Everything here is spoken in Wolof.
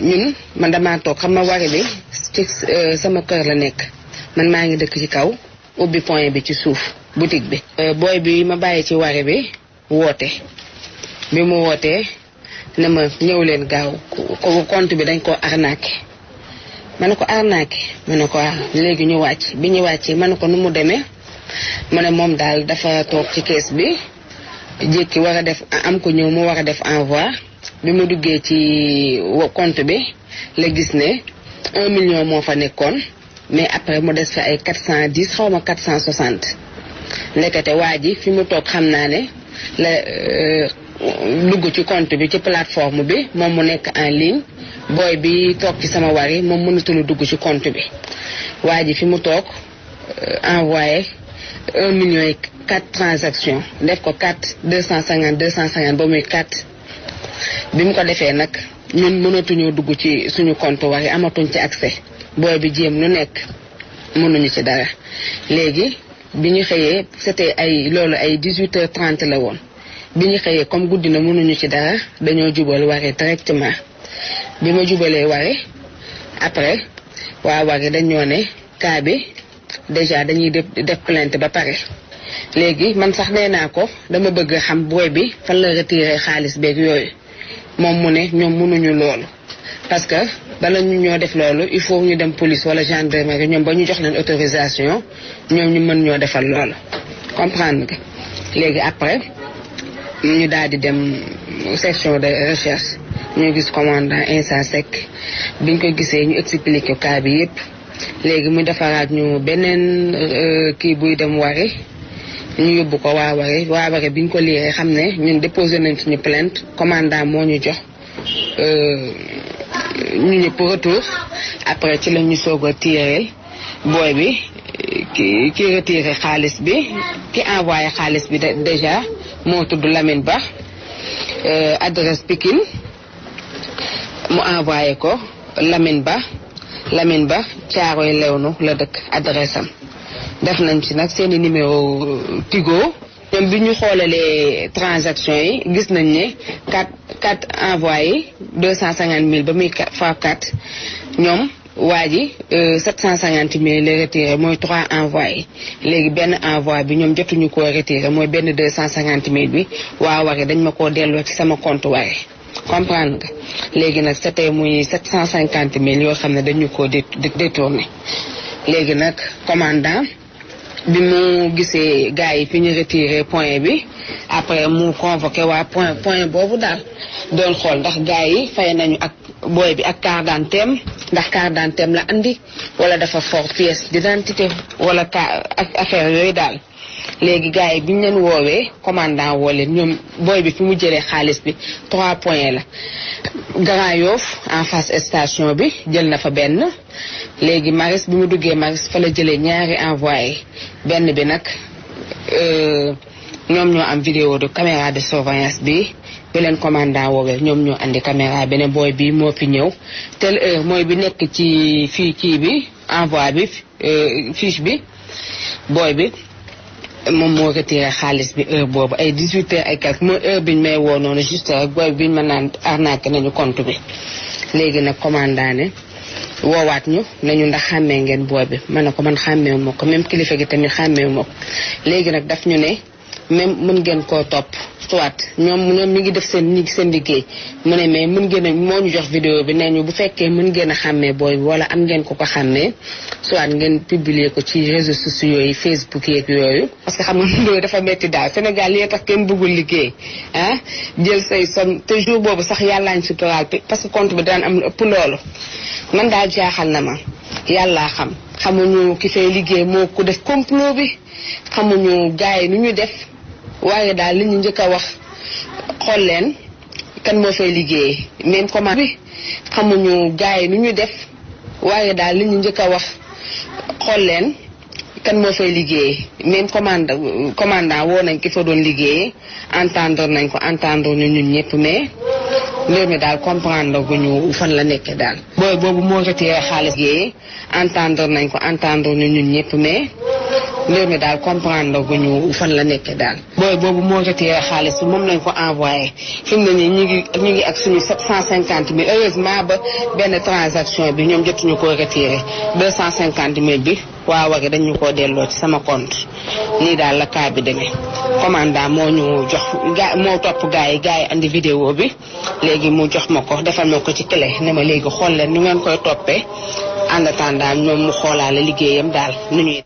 ñun man damaa toog xam ma wari bi ci sama kër la nekk man maa ngi dëkk ci kaw ubbi point bi ci suuf boutique bi. booy bi ma bàyyi ci wari bi woote bi mu wootee ne ma ñëw leen gaaw compte bi dañ koo arnaqué ma ne ko arnaqué ma ne ko léegi ñu wàcc bi ñu wàccee ma ne ko nu mu demee ma ne moom daal dafa toog ci kees bi jékki war a def am ko ñëw mu war a def envoi bi mu duggee ci compte bi la gis ne 1 million moo fa nekkoon mais après mu des fa ay 410 xaw ma 460 ndekete waa ji fi mu toog xam naa ne la dugg ci compte bi ci plateforme bi moom mu nekk en ligne booy bi toog ci sama wari moom mënatul dugg ci compte bi waa ji fi mu toog envoyé 1 million et 4 transactions def ko 250 ba muy 4 bi mu ko defee nag ñun mënatuñoo dugg ci suñu compte wari amatuñ ci accès booy bi jéem lu nekk mënuñu ci dara léegi bi ñu xëyee c'était loolu ay 18h30 la woon bi ñu xëyee comme guddi na mënuñu ci dara dañoo jubal wari directement bi ma jubalee wari après waa wari dañoo ne cas bi déjà dañuy def plainte ba pare léegi man sax nee naa ko dama bëgg xam booy bi fan la retiré xaalis beeg yooyu moom mu ne ñoom mënuñu loolu parce que bala ñu ñoo def loolu il faut ñu dem police wala gendarmerie ñoom ba ñu jox leen autorisation ñoom ñu mën ñoo defal loolu comprendre nga léegi après ñu daal di dem section de recherche ñu gis commandant Insa Seck biñ ko gisee ñu expliqué cas bi yépp léegi mu defaraat ñu beneen kii buy dem wari ñu yóbbu ko waa wari biñ ko liiree xam ne ñun déposé nañ suñu plainte commandant moo ñu jox ñu ñëpp retour après ci la ñu soog a tiireel booy bi ki retiré xaalis bi ki envoyé xaalis bi déjà moo tudd Lamine Ba adresse Pikine mu envoyé ko Lamine Ba Caaroy Lewnu la dëkk adresse am def nañ ci nag seeni numéro Tigo ñoom bi ñu xoolalee transaction yi gis nañ ne 4 envoyé 250 000 ba muy fois 4 ñoom waa ji 750 000 la retiré mooy 3 envoyé léegi benn envoi bi ñoom jotuñu koo retiré mooy benn 250 000 bi waa wari dañ ma koo delloo ci sama compte wari comprendre nga léegi nag c'était muy 750 000 yoo xam ne dañu koo détourné léegi nag commandant bi mu gisee gars yi fi ñu retiré point bi après mu convoqué waa point boobu daal doon xool ndax gars yi fay nañu ak booy bi ak carte d'identité ndax carte d'identité la andi wala dafa fort pièce d'identité wala ak affaire yooyu daal léegi gars yi bi ñu leen woowee commandant woo leen ñoom booy bi fi mu jëlee xaalis bi 3 points la Grand Yoff en face station bi jël na fa benn léegi Maris bi mu duggee Maris fa la jëlee ñaari envoyé benn bi nag ñoom ñoo am vidéo de caméra de surveillance bi leen commandant woowee ñoom ñoo andi caméra bi ne booy bi moo fi ñëw telle heure mooy bi nekk ci fii kii bi envoi bi fiche bi booy bi moom moo retiré xaalis bi heure boobu ay 18h ay quelque mooy heure biñ may woo noonu juste rek booy biñ ma naan arnaqué nañu compte bi léegi nag commandant ne woowaat ñu nañu ndax xàmmee ngeen booy bi ma ne ko man xàmmeewu ma ko même kilifa gi tamit xàmmeewu ma ko léegi nag daf ñu ne même mën ngeen koo topp soit ñoom mi ngi def seen liggéey mu ne mais mën ngeen a moo ñu jox vidéo bi nee ñu bu fekkee mën ngeen a xàmmee booy bi wala am ngeen ko xàmmee soit ngeen publier ko ci réseaux sociaux yi Facebook yeeg yooyu parce que xam nga loolu dafa metti daal Sénégal yi tax kenn bëggul liggéey jël say somme te jour boobu sax yàllaañ suturaal parce que compte bi daan am lu ëpp loolu man daal jaaxal na ma yàllaa xamuñu ki fay liggéey moo ko def complot bi xamuñu gars yi nu ñu def waaye daal li ñu njëkk a wax xool leen kan moo fay liggéey même commande bi xamuñu gars yi nu ñu def waaye daal li ñu njëkk a wax xool leen kan moo fay liggéey même commandant woo nañ ki fa doon liggéey entendre nañ ko entendre ñu ñun ñëpp mais mbir mi daal comprendre guñu fan la nekkee daal booy boobu moo retiré xaalis gi entendre nañ ko entendre ñu ñun ñëpp mais mbir mi daal comprendre guñu fan la nekkee daal. booy boobu moo retiré xaalis bi moom lañ ko envoyé fi mu ne nii ñu ngi ak suñu 750 000 heureusement ba benn transaction bi ñoom jotuñu koo retiré 250 000 bi waa Wari dañu koo delloo ci sama compte nii daal la cas bi demee. commandant moo ñu jox moo topp gaa yi andi vidéo bi léegi mu jox ma ko defal ma ko ci clé ne ma léegi xool leen nu ngeen koy toppee en attendant ñoom mu xoolaale liggéeyam daal nu ñuy.